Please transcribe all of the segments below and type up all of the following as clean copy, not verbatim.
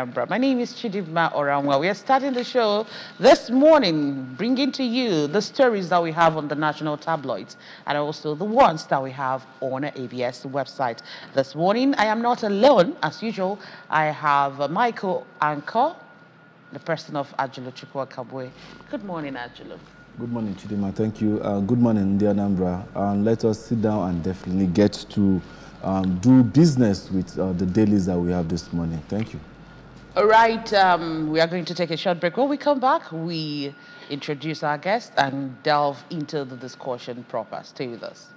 My name is Chidibma Oramwa. We are starting the show this morning, bringing to you the stories that we have on the national tabloids and also the ones that we have on ABS website. This morning, I am not alone. As usual, I have Michael Anchor, the person of Ajulo Chukwakabwe. Good morning, Ajulo. Good morning, Chidima. Thank you. Good morning, dear Nambra. Let us sit down and definitely get to do business with the dailies that we have this morning. Thank you. All right. We are going to take a short break. When we come back, we introduce our guest and delve into the discussion proper. Stay with us.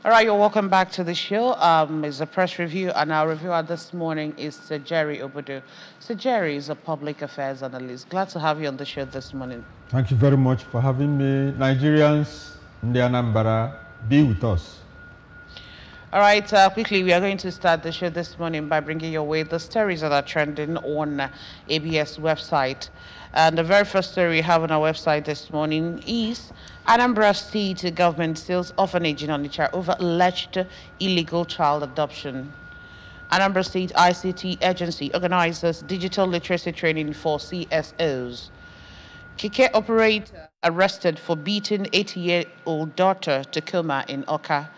All right, you're welcome back to the show. It's a press review, and our reviewer this morning is Sir Jerry Obodo. Sir Jerry is a public affairs analyst. Glad to have you on the show this morning. Thank you very much for having me. Nigerians, Ndianambara, be with us. All right, quickly, we are going to start the show this morning by bringing your way the stories that are trending on ABS website. And the very first story we have on our website this morning is Anambra State government seals orphanage in Onitsha over alleged illegal child adoption. Anambra State ICT agency organizes digital literacy training for CSOs. Kike operator arrested for beating 80-year-old daughter to coma in Oka.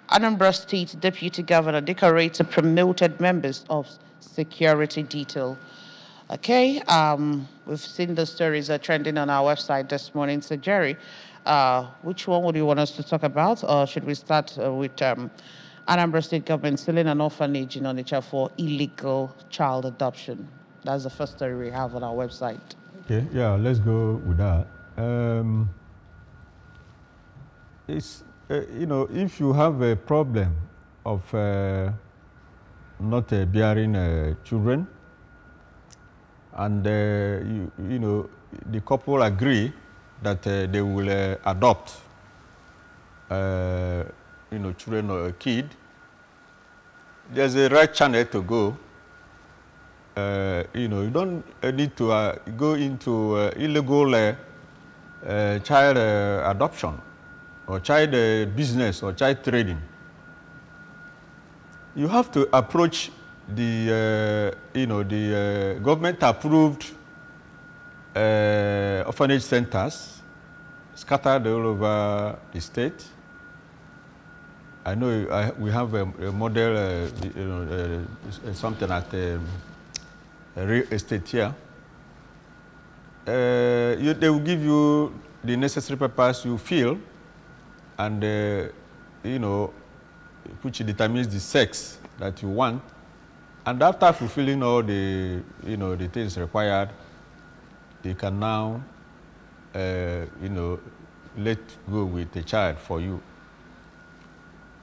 Anambra State Deputy Governor decorates promoted members of security detail. Okay, we've seen the stories that are trending on our website this morning. So, Jerry, which one would you want us to talk about? Or should we start with Anambra State government selling an orphanage in Onitsha for illegal child adoption? That's the first story we have on our website. Okay, yeah, let's go with that. It's, you know, if you have a problem of not bearing children, and you know, the couple agree that they will adopt you know, children or a kid, there's a right channel to go. You know, you don't need to go into illegal child adoption or child business or child trading. You have to approach the you know, the government-approved orphanage centers scattered all over the state. I know we have a model, you know, something at real estate here. They will give you the necessary papers you fill, and you know, which determines the sex that you want. And after fulfilling all the, you know, the things required, they can now, you know, let go with the child for you.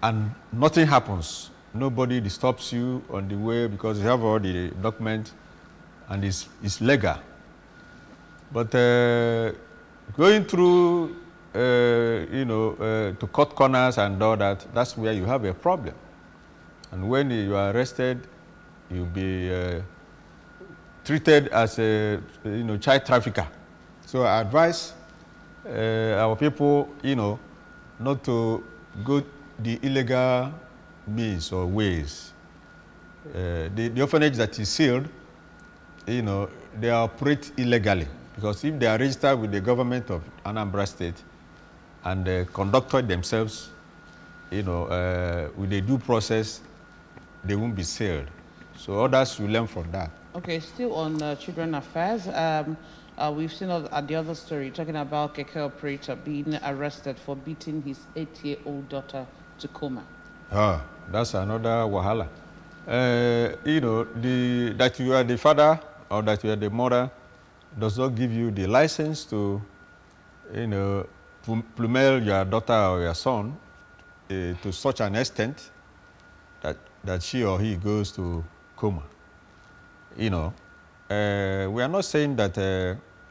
And nothing happens. Nobody disturbs you on the way because you have all the documents and it's legal. But going through, you know, to cut corners and all that, that's where you have a problem. And when you are arrested, you'll be treated as a, you know, child trafficker. So I advise our people, you know, not to go the illegal means or ways. The orphanage that is sealed, you know, they operate illegally, because if they are registered with the government of Anambra State and conducted themselves with the due process, they won't be sailed. So others will learn from that. Okay, still on children affairs. We've seen at the other story talking about Keke operator being arrested for beating his 8-year-old daughter to coma. That's another wahala. That you are the father or that you are the mother does not give you the license to, plumel your daughter or your son to such an extent that she or he goes to coma. We are not saying that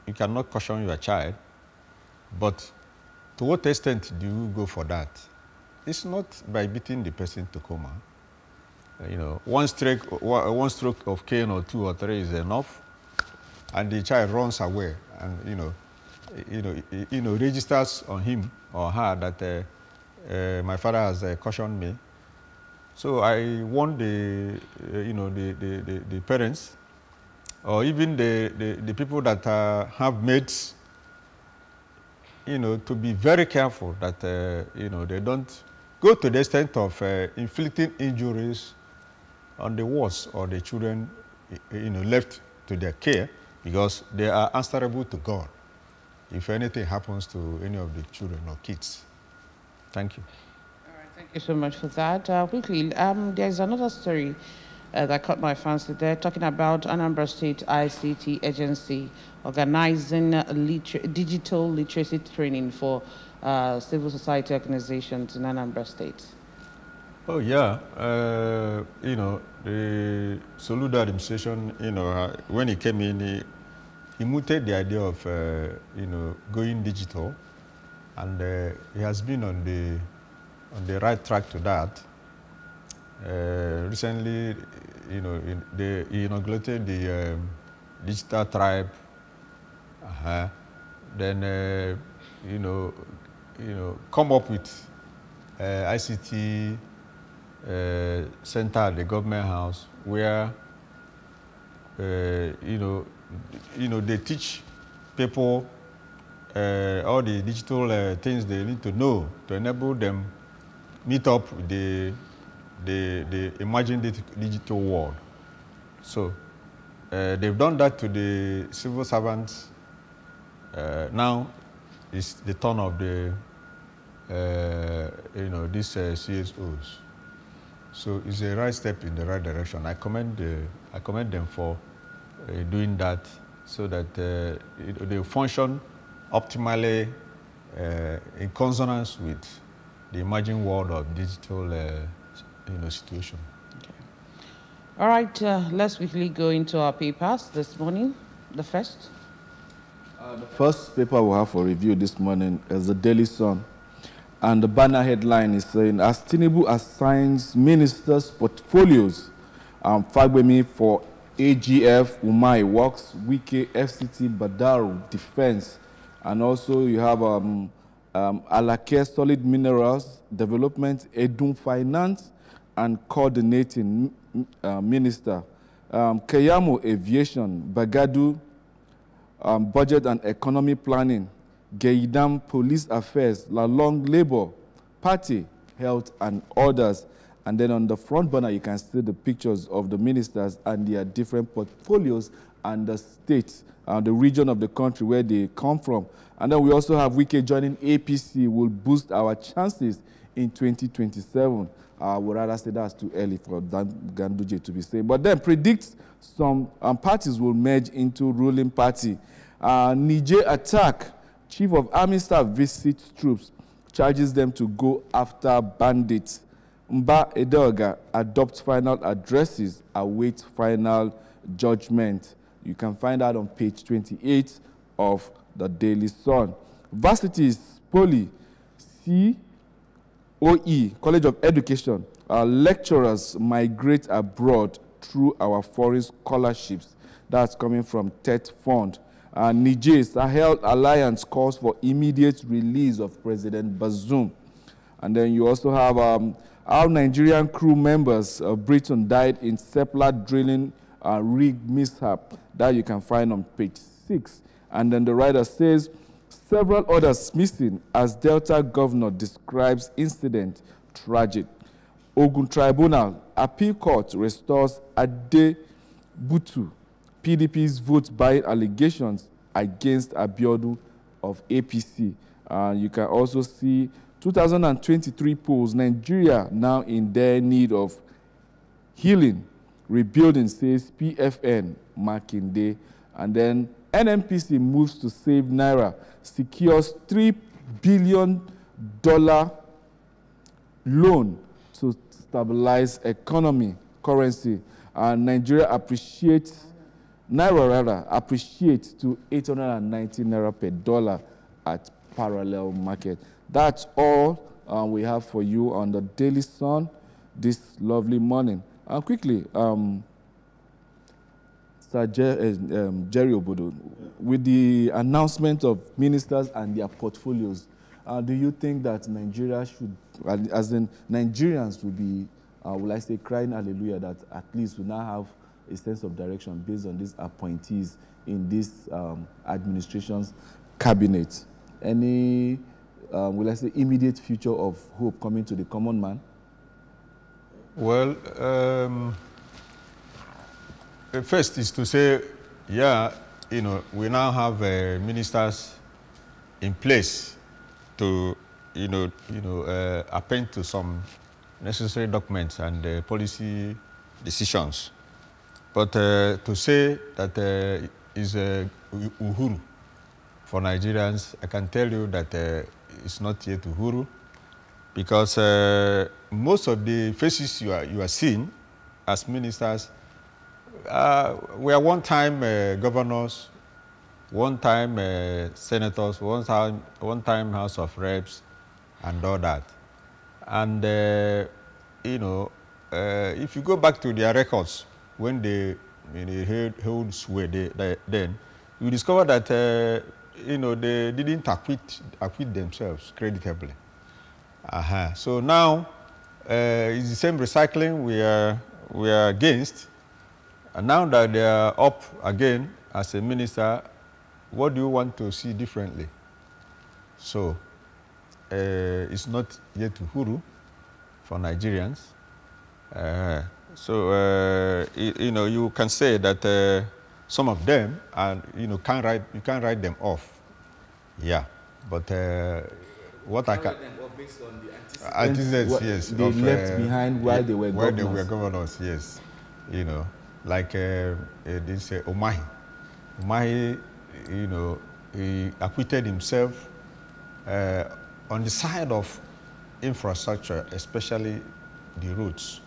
you cannot caution your child, but to what extent do you go for that? It's not by beating the person to coma. One stroke of cane or 2 or 3 is enough, and the child runs away, and registers on him or her that my father has cautioned me. So I want the parents, or even the people that have maids, to be very careful that they don't go to the extent of inflicting injuries on the wards or the children, left to their care, because they are answerable to God if anything happens to any of the children or kids. Thank you. All right, thank you so much for that. Quickly, there's another story that caught my fancy there, talking about Anambra State ICT Agency organizing digital literacy training for civil society organizations in Anambra State. Oh yeah, the Soludo administration, when he came in, he mooted the idea of, going digital, and he has been on the right track to that. Recently, he inaugurated the digital tribe. Then, come up with ICT center at the government house where, they teach people all the digital things they need to know to enable them meet up with the emerging digital world. So they've done that to the civil servants. Now it's the turn of the these CSOs. So it's a right step in the right direction. I commend them for doing that, so that they function optimally in consonance with the emerging world of digital situation. Okay. All right, let's quickly go into our papers this morning. The first paper we have for review this morning is the Daily Sun. And the banner headline is saying, as Tinubu assigns ministers' portfolios, Fagbemi for AGF, Umai Works, Wike, FCT, Badaru, Defense. And also you have Alake Solid Minerals, Development, Edun Finance, and Coordinating Minister. Kayamo Aviation, Bagadu, Budget and Economy Planning, Geidam Police Affairs, Lalong Labour, Party, Health and Others. And then on the front banner, you can see the pictures of the ministers and their different portfolios and the states, the region of the country where they come from. And then we also have Wike joining APC will boost our chances in 2027. I would rather say that's too early for Ganduje to be saying. But then predicts some parties will merge into ruling party. Niger attack. Chief of Army Staff visits troops, charges them to go after bandits. Mba Edeoga adopts final addresses, awaits final judgment. You can find that on page 28 of the Daily Sun. Varsities, Poly, COE, College of Education, lecturers migrate abroad through our foreign scholarships. That's coming from TET Fund. Niger Sahel Alliance calls for immediate release of President Bazoum. And then you also have our Nigerian crew members, Britain, died in Seplat drilling rig mishap. That you can find on page 6. And then the writer says, several others missing as Delta governor describes incident tragic. Ogun Tribunal Appeal Court restores Ade Butu, PDP's vote buying allegations against Abiodun of APC. You can also see 2023 polls, Nigeria now in their need of healing, rebuilding, says PFN Makinde. And then NNPC moves to save Naira, secures $3 billion loan to stabilize economy, currency. And Nigeria appreciates, Naira rather, appreciates to 890 Naira per dollar at parallel market. That's all we have for you on the Daily Sun this lovely morning. And quickly, Sir Jerry Obodo, with the announcement of ministers and their portfolios, do you think that Nigeria should, as in Nigerians will be, will I say, crying hallelujah that at least we now have a sense of direction based on these appointees in this administration's cabinet? Any, will I say, immediate future of hope coming to the common man? Well, first is to say, yeah, you know, we now have ministers in place to, append to some necessary documents and policy decisions. But to say that is uhuru for Nigerians, I can tell you that it's not yet uhuru, because most of the faces you are seeing as ministers were one-time governors, one-time senators, one-time House of Reps, and all that. And if you go back to their records when they held sway, then you discover that they didn't acquit themselves creditably. So now it's the same recycling we are against. And now that they are up again as a minister, what do you want to see differently? So it's not yet uhuru for Nigerians. You can say that some of them, and you can't write them off. Yeah, but what I can. Based on the antecedents, yes, they left behind while they were governors. While they were governors, yes. Like this Umahi. Umahi, he acquitted himself on the side of infrastructure, especially the roads.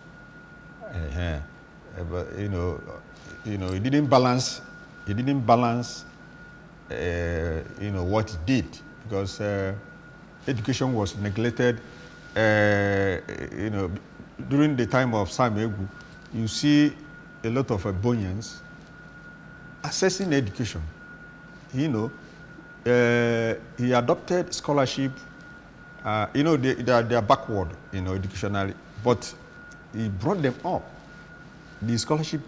But he didn't balance. He didn't balance. What he did, because education was neglected. During the time of Sam Egwu, you see a lot of Ebonians accessing education. He adopted scholarship. They are backward, educationally, but he brought them up. The scholarship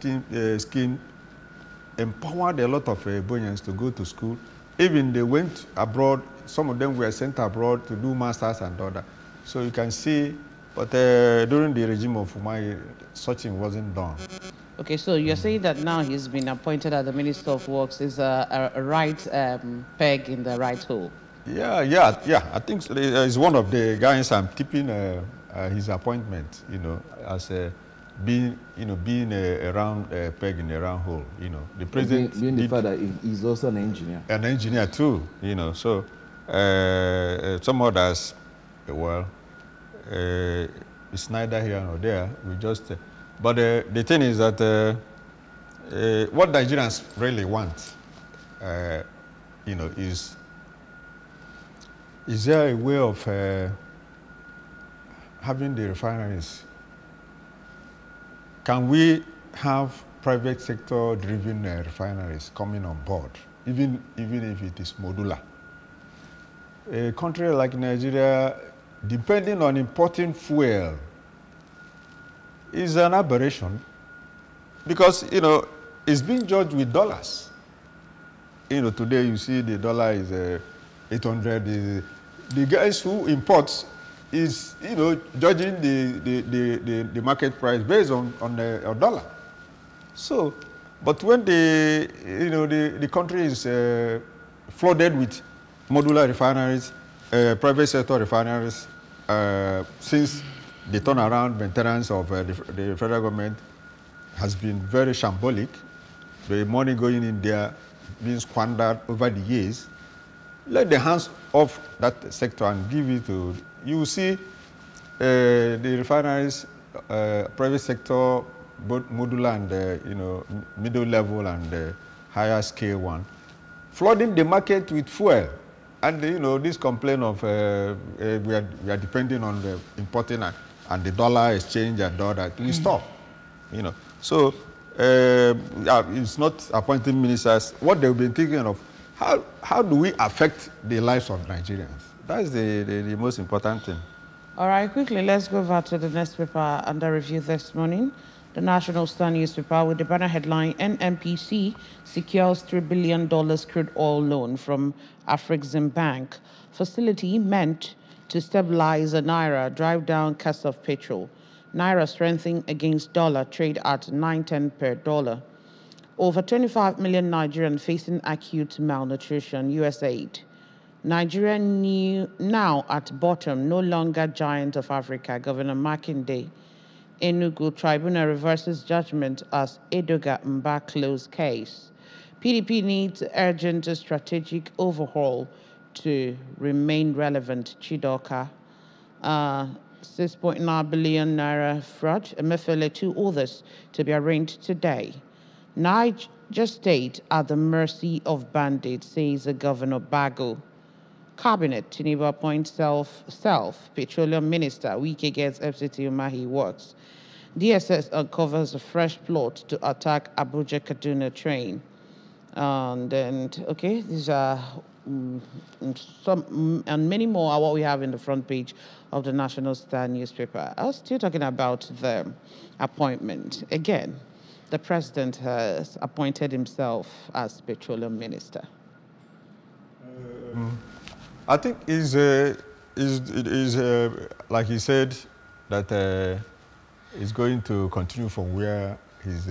scheme empowered a lot of Ebonians to go to school. Even they went abroad. Some of them were sent abroad to do masters and all that. So you can see, but during the regime of Umahi, such thing wasn't done. Okay, so you're saying that now he's been appointed as the Minister of Works is a right peg in the right hole. Yeah. I think he's one of the guys I'm keeping his appointment, as being a round peg in a round hole. The president being the fact that he's also an engineer. An engineer too, So some others, well, it's neither here nor there. We just. But the thing is that what Nigerians really want, is there a way of having the refineries? Can we have private sector driven refineries coming on board, even if it is modular? A country like Nigeria, depending on importing fuel, is an aberration, because it's being judged with dollars. Today you see the dollar is 800. The guys who import is, you know, judging the market price based on a dollar. So, but when the country is flooded with modular refineries, private sector refineries, since the turnaround maintenance of the federal government has been very shambolic, the money going in there being squandered over the years, let the hands off that sector and give it to, you see the refineries, private sector, both modular and you know, middle level and higher scale one, flooding the market with fuel. And you know, this complaint of we are depending on the importing and the dollar exchange and all that, we stop. You know, so it's not appointing ministers. What they've been thinking of, how do we affect the lives of Nigerians? That's the most important thing. All right, quickly, let's go over to the next paper under review this morning. The National Star newspaper with the banner headline, NNPC secures $3 billion crude oil loan from Afrexim Bank. Facility meant to stabilize the Naira, drive down cost of petrol. Naira strengthening against dollar, trade at 9.10 per dollar. Over 25 million Nigerians facing acute malnutrition, USAID. Nigeria now at bottom, no longer giant of Africa, Governor Makinde. Enugu Tribunal reverses judgment as Edoga Mba closed case. PDP needs urgent strategic overhaul to remain relevant, Chidoka. 6.9 billion naira fraud, Emefiele, 2 others to be arraigned today. Niger State at the mercy of bandits, says Governor Bago. Cabinet, Tinubu appoints self petroleum minister. Wike gets FCT Umahi works. DSS uncovers a fresh plot to attack Abuja Kaduna train. And then, okay, these are some and many more are what we have in the front page of the National Star newspaper. I was still talking about the appointment. Again, the president has appointed himself as petroleum minister. I think it is like he said that he's going to continue from where his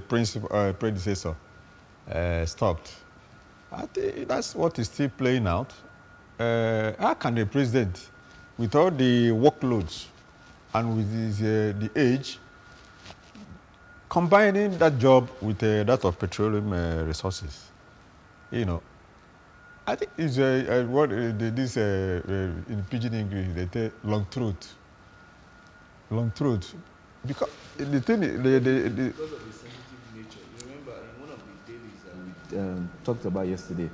predecessor stopped. I think that's what is still playing out. How can the president, with all the workloads and with his, the age, combining that job with that of petroleum resources, you know, I think it's what this in pidgin English they say long throat. Long throat, because the thing, because of the sensitive nature. You remember in one of the dailies that we talked about yesterday,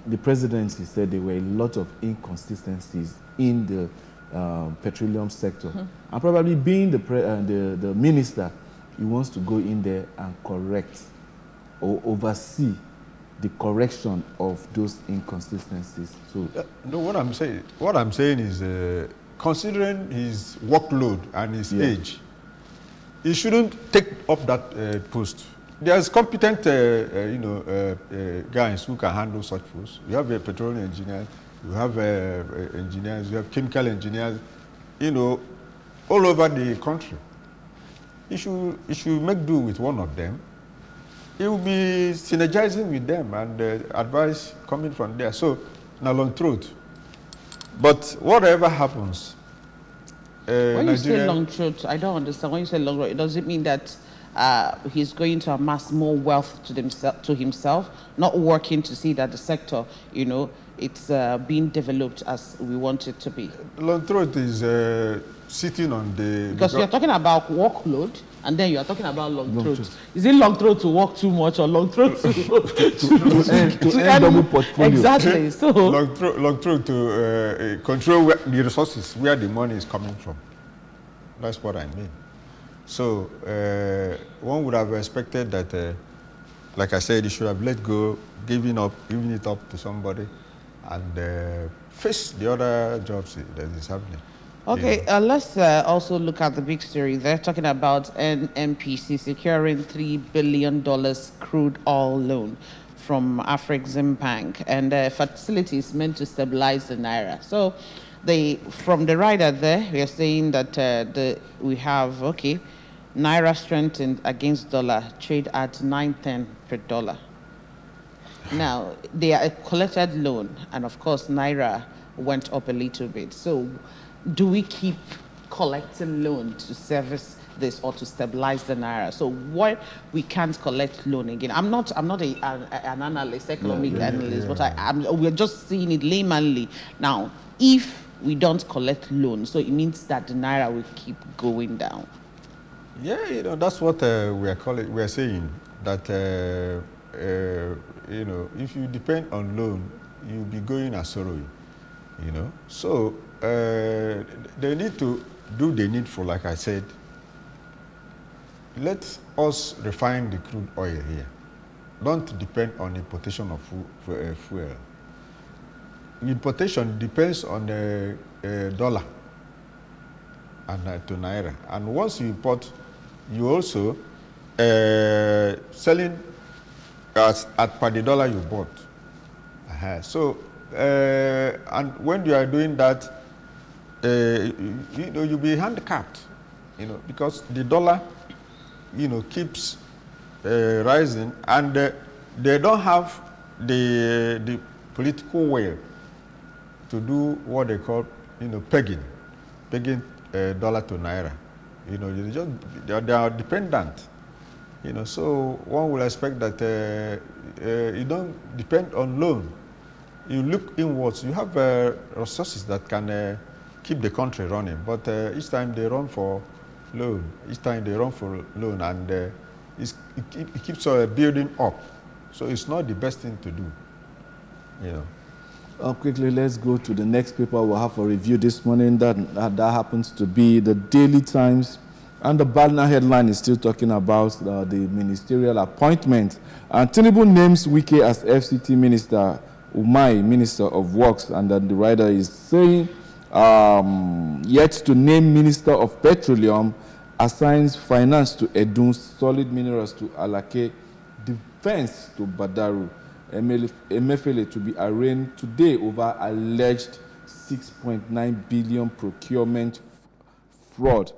the presidency said there were a lot of inconsistencies in the petroleum sector, and probably being the minister, he wants to go in there and correct or oversee the correction of those inconsistencies. So, no, what I'm saying is, considering his workload and his age, he shouldn't take up that post. There's competent, guys who can handle such posts. You have a petroleum engineer, you have engineers, you have chemical engineers, you know, all over the country. You should make do with one of them. He will be synergizing with them and advice coming from there. So, now long throat. But whatever happens, when you say long throat, I don't understand. When you say long throat, does it mean that he's going to amass more wealth to himself, not working to see that the sector, you know, it's being developed as we want it to be? Long throat is sitting on the... Because you're talking about workload, and then you're talking about long throat. Is it long throat to work too much, or long throat to end double portfolio? Exactly. So long throat to control the resources, where the money is coming from. That's what I mean. So one would have expected that, like I said, he should have let go, giving it up to somebody, and face the other jobs that is happening. Okay, let's also look at the big story. They're talking about NNPC securing $3 billion crude oil loan from Afrexim Bank, and facilities meant to stabilize the Naira. So From the rider there, we are saying that we have, okay, Naira strengthened against dollar, trade at 9.10 per dollar. Now, they are a collected loan, and of course, Naira went up a little bit. So, do we keep collecting loan to service this or to stabilize the Naira? So, why we can't collect loan again? I'm not an analyst, economic analyst, but we're just seeing it laymanly. Now, if we don't collect loans, so it means that the Naira will keep going down. Yeah, you know, that's what we are saying, that you know, if you depend on loan, you'll be going a sorrowing, you know. So they need to do the needful, like I said. Let us refine the crude oil here. Don't depend on importation of fuel. Importation depends on the dollar and to Naira. And once you import, you also selling at per the dollar you bought. So, and when you are doing that, you know, you'll be handicapped, you know, because the dollar, you know, keeps rising, and they don't have the political will to do what they call, you know, pegging dollar to Naira. You know, they are dependent. You know, so one will expect that you don't depend on loan. You look inwards. You have resources that can keep the country running. But each time they run for loan, and it keeps building up. So it's not the best thing to do. You know. Quickly, let's go to the next paper we'll have for review this morning. That happens to be the Daily Times. And the banner headline is still talking about the ministerial appointment. And Tinubu names Wike as FCT Minister, Umai, Minister of Works. And then the writer is saying, yet to name Minister of Petroleum, assigns finance to Edun, solid minerals to Alake, defense to Badaru. Emefiele to be arraigned today over alleged 6.9 billion procurement fraud.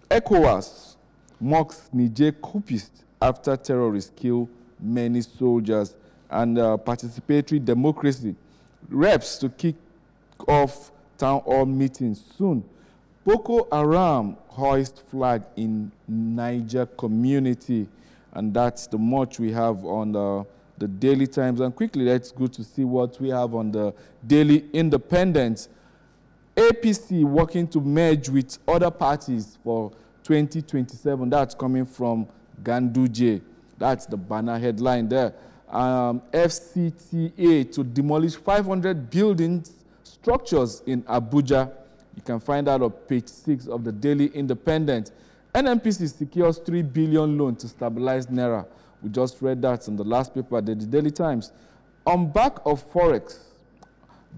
ECOWAS mocks Niger coupist after terrorists kill many soldiers. And participatory democracy reps to kick off town hall meetings soon. Boko Haram hoist flag in Niger community. And that's the much we have on the Daily Times. And quickly, let's go to see what we have on the Daily Independent. APC working to merge with other parties for 2027. That's coming from Ganduje. That's the banner headline there. FCTA to demolish 500 buildings, structures in Abuja. You can find that on page 6 of the Daily Independent. NNPC secures 3 billion loan to stabilize Naira. We just read that in the last paper, the Daily Times. On back of Forex,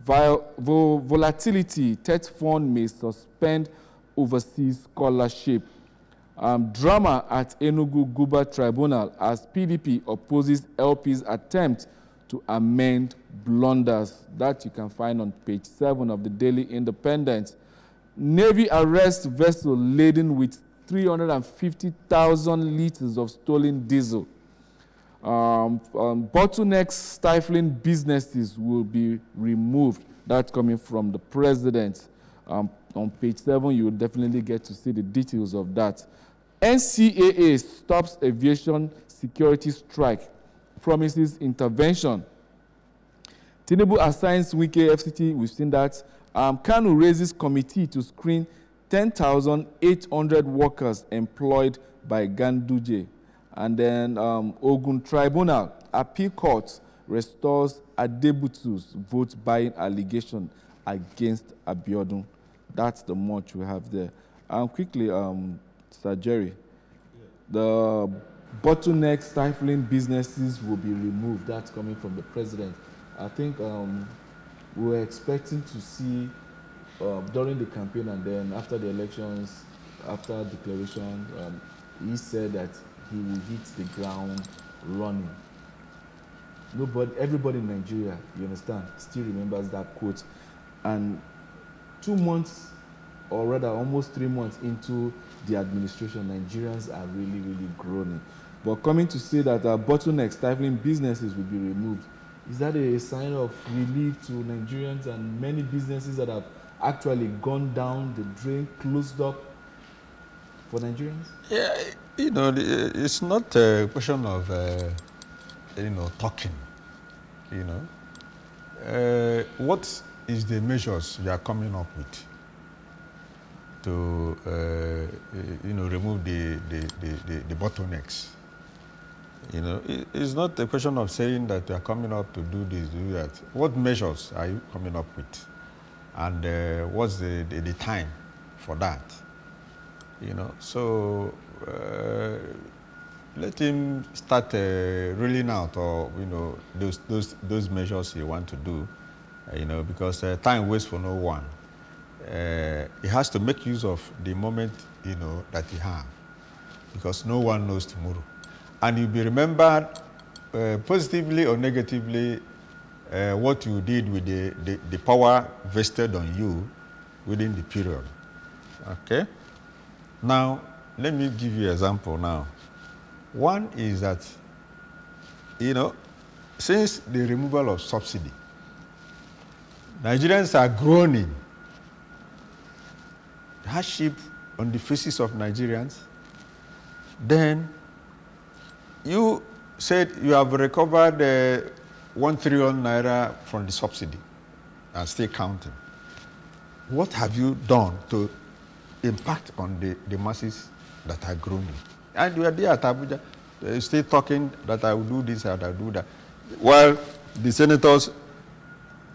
volatility, TET fund may suspend overseas scholarship. Drama at Enugu Guba Tribunal as PDP opposes LP's attempt to amend blunders. That you can find on page 7 of the Daily Independent. Navy arrests vessel laden with 350,000 liters of stolen diesel. Bottlenecks stifling businesses will be removed. That's coming from the president. On page 7, you will definitely get to see the details of that. NCAA stops aviation security strike, promises intervention. Tinubu assigns Wike FCT, we've seen that. Kanu raises committee to screen 10,800 workers employed by Ganduje. And then Ogun Tribunal, Appeal Court restores Adebutu's vote buying allegation against Abiodun. That's the much we have there. Quickly, Sir Jerry, the bottleneck stifling businesses will be removed. That's coming from the president. I think we were expecting to see during the campaign and then after the elections, after declaration, he said that he will hit the ground running. Everybody in Nigeria, you understand, still remembers that quote. And 2 months, or rather almost 3 months into the administration, Nigerians are really, really groaning. But coming to say that bottlenecks stifling businesses will be removed, is that a sign of relief to Nigerians and many businesses that have actually gone down the drain, closed up for Nigerians? Yeah, you know, it's not a question of, you know, talking, you know. What is the measures you are coming up with to, you know, remove the bottlenecks? You know, it's not a question of saying that you are coming up to do this, do that. What measures are you coming up with? And what's the time for that? You know, so let him start rolling out, or you know, those measures he want to do. You know, because time waits for no one. He has to make use of the moment, you know, that he has, because no one knows tomorrow. And you'll be remembered positively or negatively what you did with the power vested on you within the period. Okay? Now, let me give you an example now. One is that, you know, since the removal of subsidy, Nigerians are groaning. Hardship on the faces of Nigerians. Then you said you have recovered 1 trillion naira from the subsidy and still counting. What have you done to impact on the masses that are groaning? And you are there at Abuja, still talking that I will do this and I will do that. While the senators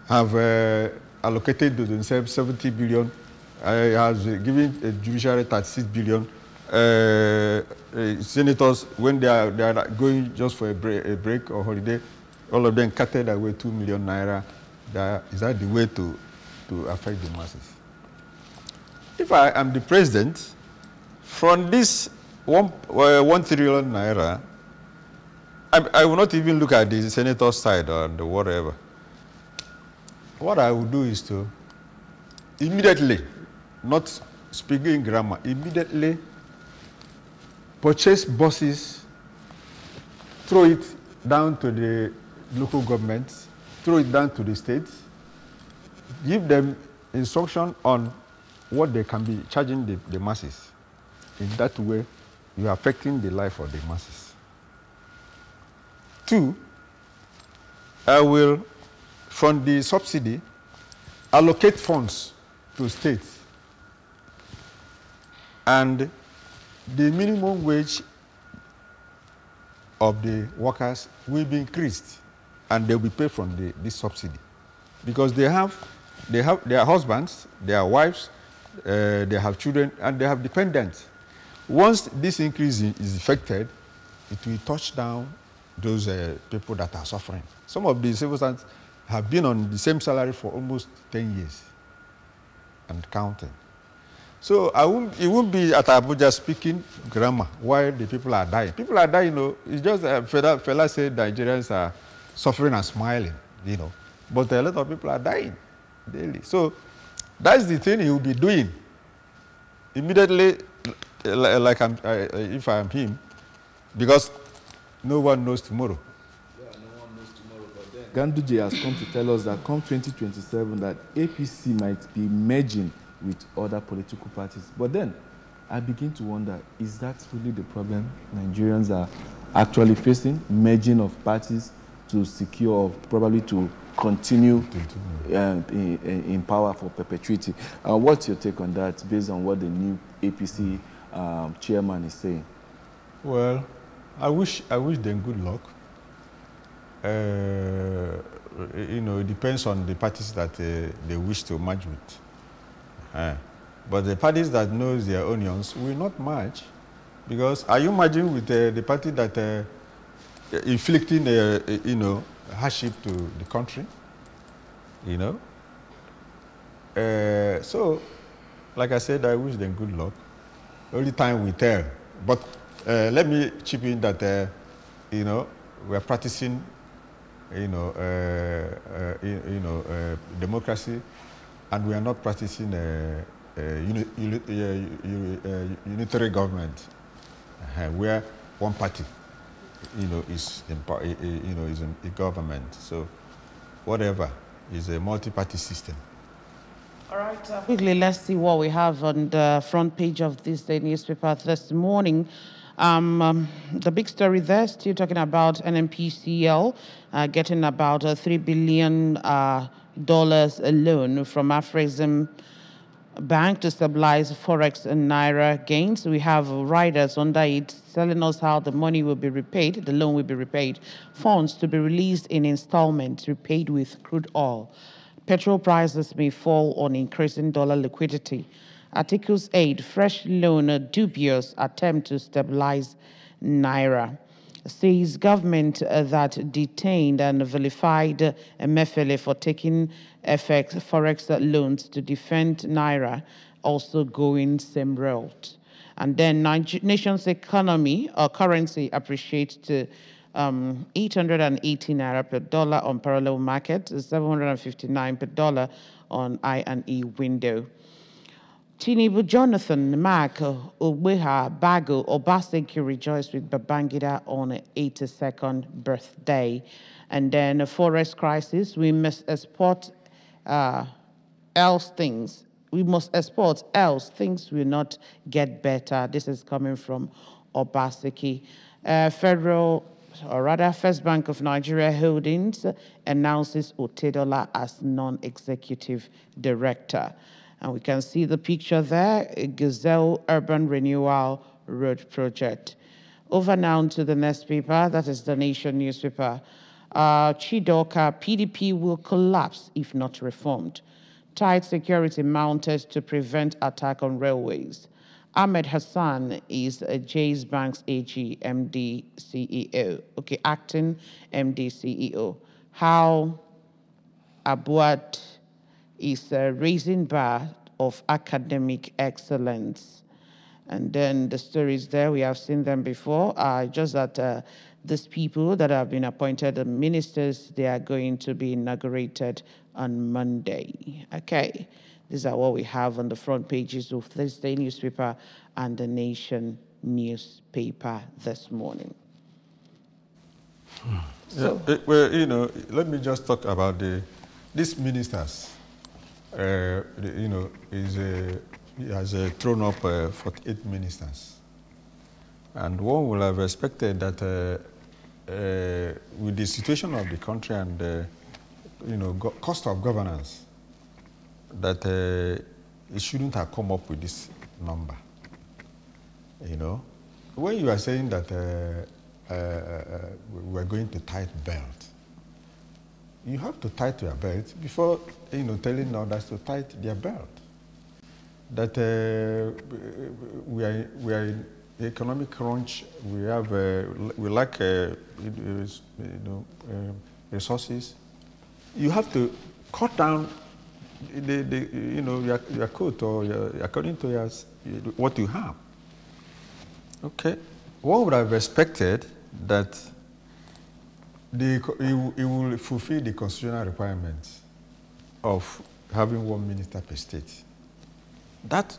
have allocated to themselves 70 billion, has given a judiciary 36 billion. Senators, when they are going just for a break or holiday, all of them cutted away 2 million naira. Is that the way to affect the masses? If I am the president, from this 1 trillion naira, I will not even look at the senator's side or the whatever. What I will do is to immediately, not speaking grammar, immediately purchase buses, throw it down to the local governments, throw it down to the states, give them instruction on what they can be charging the masses. In that way, you are affecting the life of the masses. 2, I will, from the subsidy, allocate funds to states. And the minimum wage of the workers will be increased, and they will be paid from this subsidy, because they have their husbands, their wives, they have children, and they have dependents. Once this increase is effected, it will touch down those people that are suffering. Some of the civil servants have been on the same salary for almost 10 years and counting. So it won't be at Abuja speaking grammar while the people are dying. People are dying, you know. It's just fella said Nigerians are suffering and smiling, you know. But a lot of people are dying daily. So that's the thing he will be doing. Immediately, like if I am him, because no one knows tomorrow. Yeah, no one knows tomorrow. But then Ganduje has come to tell us that come 2027 that APC might be merging with other political parties. But then I begin to wonder, is that really the problem Nigerians are actually facing, merging of parties to secure or probably to continue in power for perpetuity? What's your take on that based on what the new APC chairman is saying? Well, I wish them good luck. You know, it depends on the parties that they wish to merge with. But the parties that knows their onions will not merge, because are you merging with the party that inflicting you know, hardship to the country? You know. So, like I said, I wish them good luck. Only time will tell. But let me chip in that you know, we are practicing, you know, democracy and we are not practicing unitary government, where one party, is in a government. So, whatever is a multi-party system. All right, quickly, let's see what we have on the front page of this day newspaper this morning. The big story there, still talking about NNPCL getting about $3 billion a loan from Afrexim Bank to stabilize Forex and Naira gains. We have riders under it telling us how the money will be repaid, the loan will be repaid, funds to be released in installments, repaid with crude oil. Petrol prices may fall on increasing dollar liquidity. Articles 8, fresh loan dubious attempt to stabilize Naira. Says government that detained and vilified Emefiele for taking Forex loans to defend Naira, also going same route. And then nation's economy or currency appreciates to 880 Naira per dollar on parallel market, 759 per dollar on I&E window. Tinubu, Jonathan, Mark, Oweha, Bago, Obaseki rejoiced with Babangida on 82nd birthday. And then a forest crisis, we must export else things. We must export else things will not get better. This is coming from Obaseki. First Bank of Nigeria Holdings announces Otedola as non-executive director. And we can see the picture there, Gazelle Urban Renewal Road Project. Over now to the next paper, that is the Nation newspaper. Chidoka, PDP will collapse if not reformed. Tight security mounted to prevent attack on railways. Ahmed Hassan is Jay's Bank's AG, MD, CEO. Okay, acting MD, CEO. How Abuad is raising bar of academic excellence. And then the stories there, we have seen them before, just that these people that have been appointed ministers, they are going to be inaugurated on Monday. Okay, these are what we have on the front pages of this day newspaper and the Nation newspaper this morning. So, yeah, well, let me just talk about these ministers. He has thrown up 48 ministers. And one would have expected that with the situation of the country and, cost of governance, that it shouldn't have come up with this number. When you are saying that we're going to tighten belt, you have to tighten your belt before, telling others to tighten their belt. That we are in economic crunch. We have we lack resources. You have to cut down your coat or according to what you have. Okay, one would have expected that it will fulfill the constitutional requirements of having one minister per state. That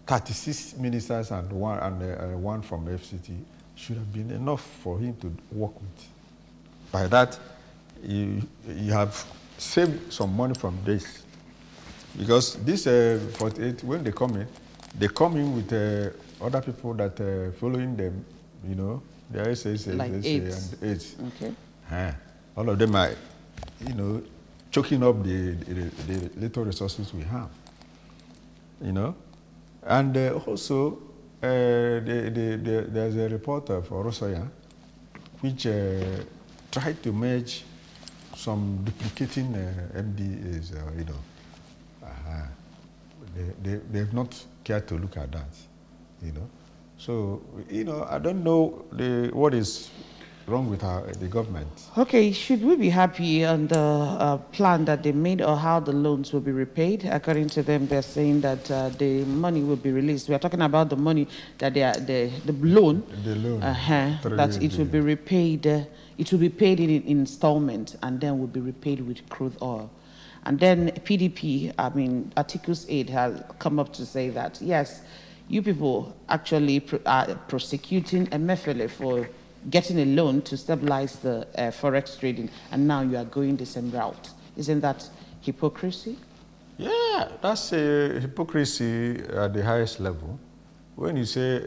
36 ministers and one from FCT should have been enough for him to work with. By that, you have saved some money from this. Because this 48, when they come in with other people that following them, the SSA like and AIDS. Okay. All of them are, choking up the little resources we have. And also there's a reporter for Rosoya which tried to merge some duplicating MDAs. They've not cared to look at that. So I don't know what is wrong with the government. Okay, should we be happy on the plan that they made or how the loans will be repaid? According to them, they're saying that the money will be released. We are talking about the money that the loan. The loan. That it will be repaid. It will be paid in installments and then will be repaid with crude oil. And then PDP, I mean, Atiku's aide has come up to say that, yes, you people actually are prosecuting Emefiele for getting a loan to stabilize the forex trading, and now you are going the same route. Isn't that hypocrisy? Yeah, that's a hypocrisy at the highest level. When you say,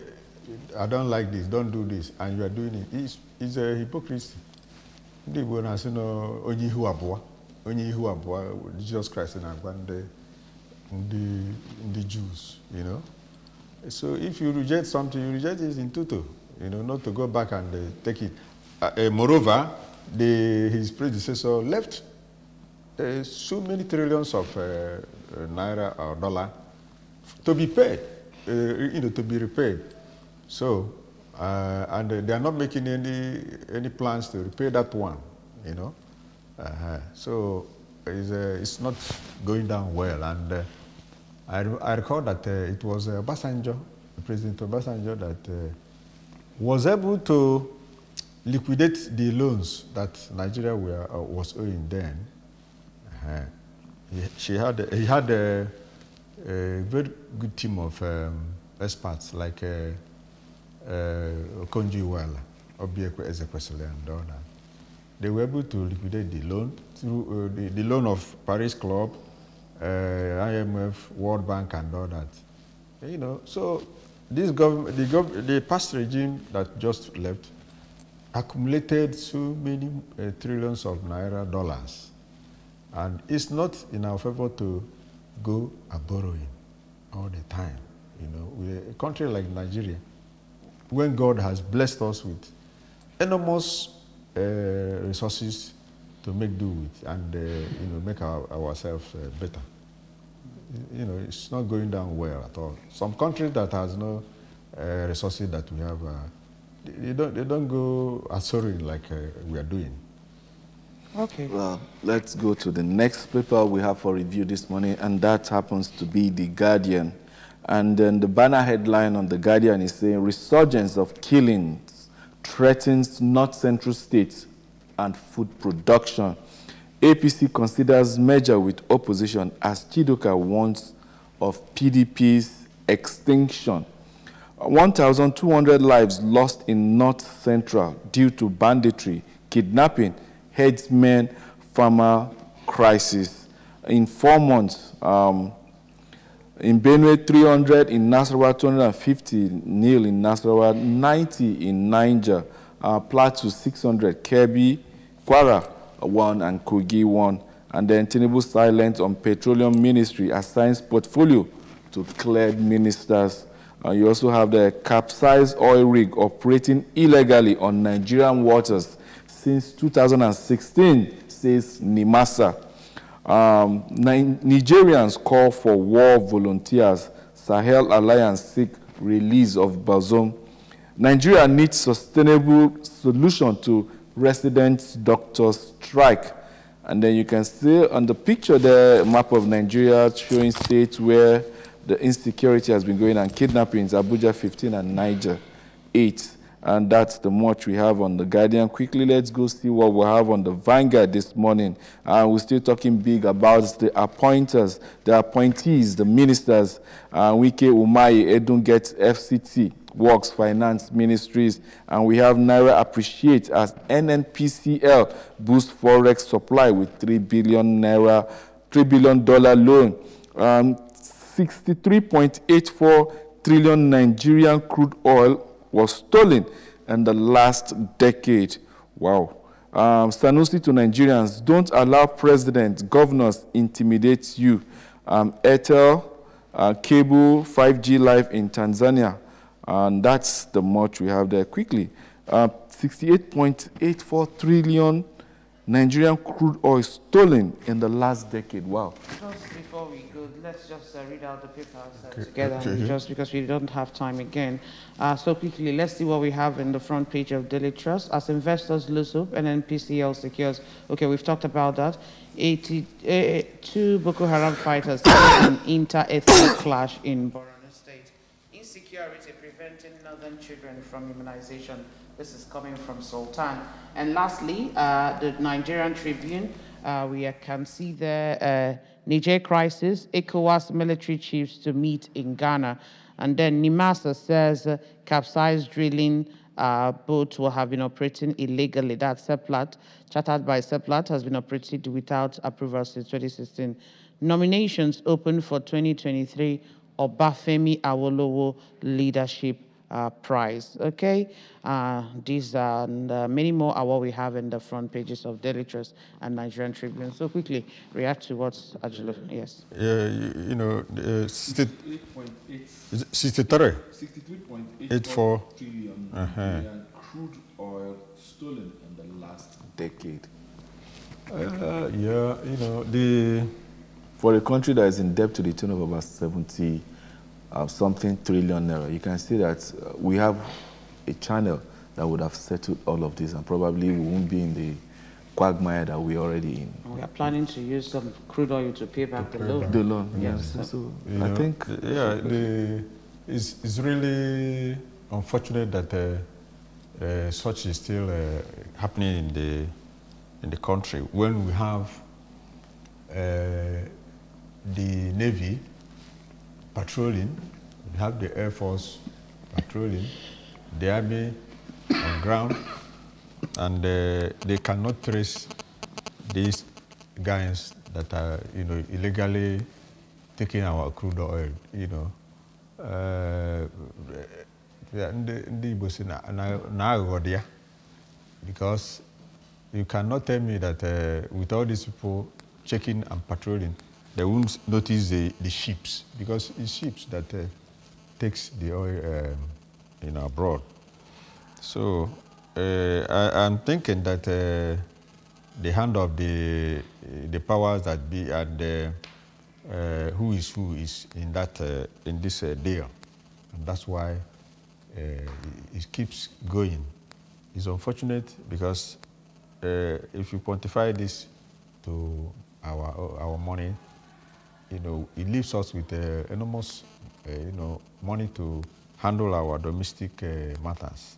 I don't like this, don't do this, and you are doing it, it's a hypocrisy. Jesus Christ and the Jews, you know. So if you reject something, you reject it in toto, you know, not to go back and take it. Moreover, his predecessor left so many trillions of naira or dollar to be paid, you know, to be repaid. So, and they are not making any plans to repay that one, you know. So it's not going down well. And I recall that it was Obasanjo, President Obasanjo, that was able to liquidate the loans that Nigeria was owing then. He had a very good team of experts like Okonjo Iweala, Obiekwe Ezekwesili, and all that. They were able to liquidate the loan through the loan of Paris Club, IMF, World Bank, and all that. You know, so this government, the past regime that just left, accumulated so many trillions of naira dollars, and it's not in our favor to go borrowing all the time. You know, we're a country like Nigeria, when God has blessed us with enormous resources to make do with and you know, make ourselves better. You know, it's not going down well at all. Some countries that has no resources that we have, they don't go soaring like we are doing. Okay. Well, let's go to the next paper we have for review this morning, and that happens to be The Guardian. And then the banner headline on The Guardian is saying, resurgence of killings threatens North Central states and food production. APC considers merger with opposition as Chidoka warns of PDP's extinction. 1,200 lives lost in North Central due to banditry, kidnapping, herdsmen, farmer crisis. In 4 months, in Benue, 300, in Nasarawa, 250 nil in Nasarawa, 90 in Niger, Plateau, 600, Kebbi, Kwara, 1, and Kogi, 1. And then Tinubu silent on petroleum ministry assigns portfolio to cleared ministers. You also have the capsized oil rig operating illegally on Nigerian waters since 2016, says NIMASA. Nigerians call for war volunteers. Sahel Alliance seek release of Bazoum. Nigeria needs sustainable solution to resident doctors' strike. And then you can see on the picture the map of Nigeria showing states where the insecurity has been going on. Kidnappings, Abuja 15 and Niger 8. And that's the much we have on The Guardian. Quickly, let's go see what we have on the Vanguard this morning. We're still talking big about the appointers, the appointees, the ministers. Wike Umahi, Edun gets FCT, Works, Finance, Ministries. And we have Naira Appreciate as NNPCL boosts Forex supply with $3 billion loan. 63.84 trillion Nigerian crude oil was stolen in the last decade. Wow. Sanusi to Nigerians, don't allow president, governors intimidate you. Airtel, cable, 5G live in Tanzania. And that's the much we have there. Quickly, 68.84 trillion Nigerian crude oil stolen in the last decade. Wow. Just before we go, let's just read out the papers together, just because we don't have time again. So quickly, let's see what we have in the front page of Daily Trust. As investors lose hope, NNPCL secures. Okay, we've talked about that. 82 Boko Haram fighters in inter-ethnic clash in Borno State. Insecurity preventing northern children from immunization. This is coming from Sultan. And lastly, the Nigerian Tribune, we can see the Niger crisis, ECOWAS military chiefs to meet in Ghana. And then Nimasa says capsized drilling boat will have been operating illegally. That Seplat, chartered by Seplat, has been operated without approval since 2016. Nominations open for 2023 Obafemi Awolowo Leadership Prize. Okay, these and many more are what we have in the front pages of Daily Trust and Nigerian Tribune. So quickly react to what Ajulu. Yes. You know, 63.84 trillion crude oil stolen in the last decade. Yeah, you know, for a country that is in debt to the tune of about 70 something trillion naira, you can see that we have a channel that would have settled all of this, and probably we won't be in the quagmire that we're already in. We are planning to use some crude oil to pay back the loan. The loan, yes. So I think, yeah, it's really unfortunate that such is still happening in the country when we have the Navy patrolling, we have the Air Force patrolling, the Army on ground, and they cannot trace these guys that are, you know, illegally taking our crude oil, you know. Because you cannot tell me that with all these people checking and patrolling, they won't notice the ships, because it's ships that takes the oil you know, abroad. So I'm thinking that the hand of the powers that be and who is in that in this deal, and that's why it keeps going. It's unfortunate because if you quantify this to our money, you know, it leaves us with enormous, you know, money to handle our domestic matters.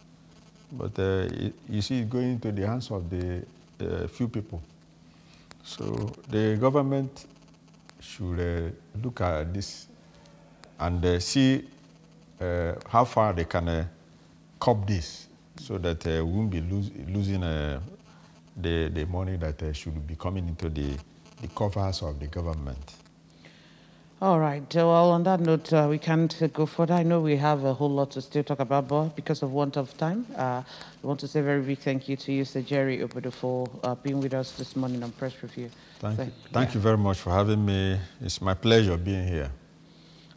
But you see it going into the hands of the few people. So the government should look at this and see how far they can curb this, so that we won't be losing the money that should be coming into the coffers of the government. All right. Well, on that note, we can't go further. I know we have a whole lot to still talk about, but because of want of time, I want to say a very big thank you to you, Sir Jerry Obodo, for being with us this morning on Press Review. Thank you very much for having me. It's my pleasure being here.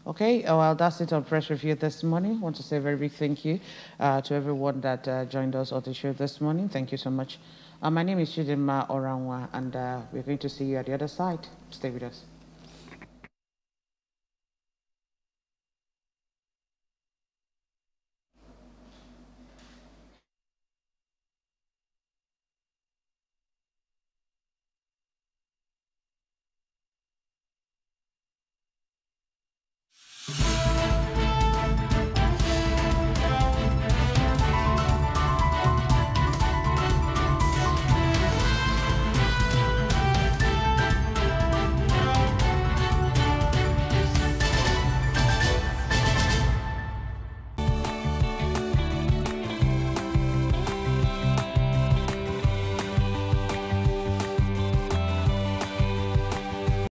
Okay, well, that's it on Press Review this morning. I want to say a very big thank you to everyone that joined us on the show this morning. Thank you so much. My name is Chidinma Oranwa, and we're going to see you at the other side. Stay with us.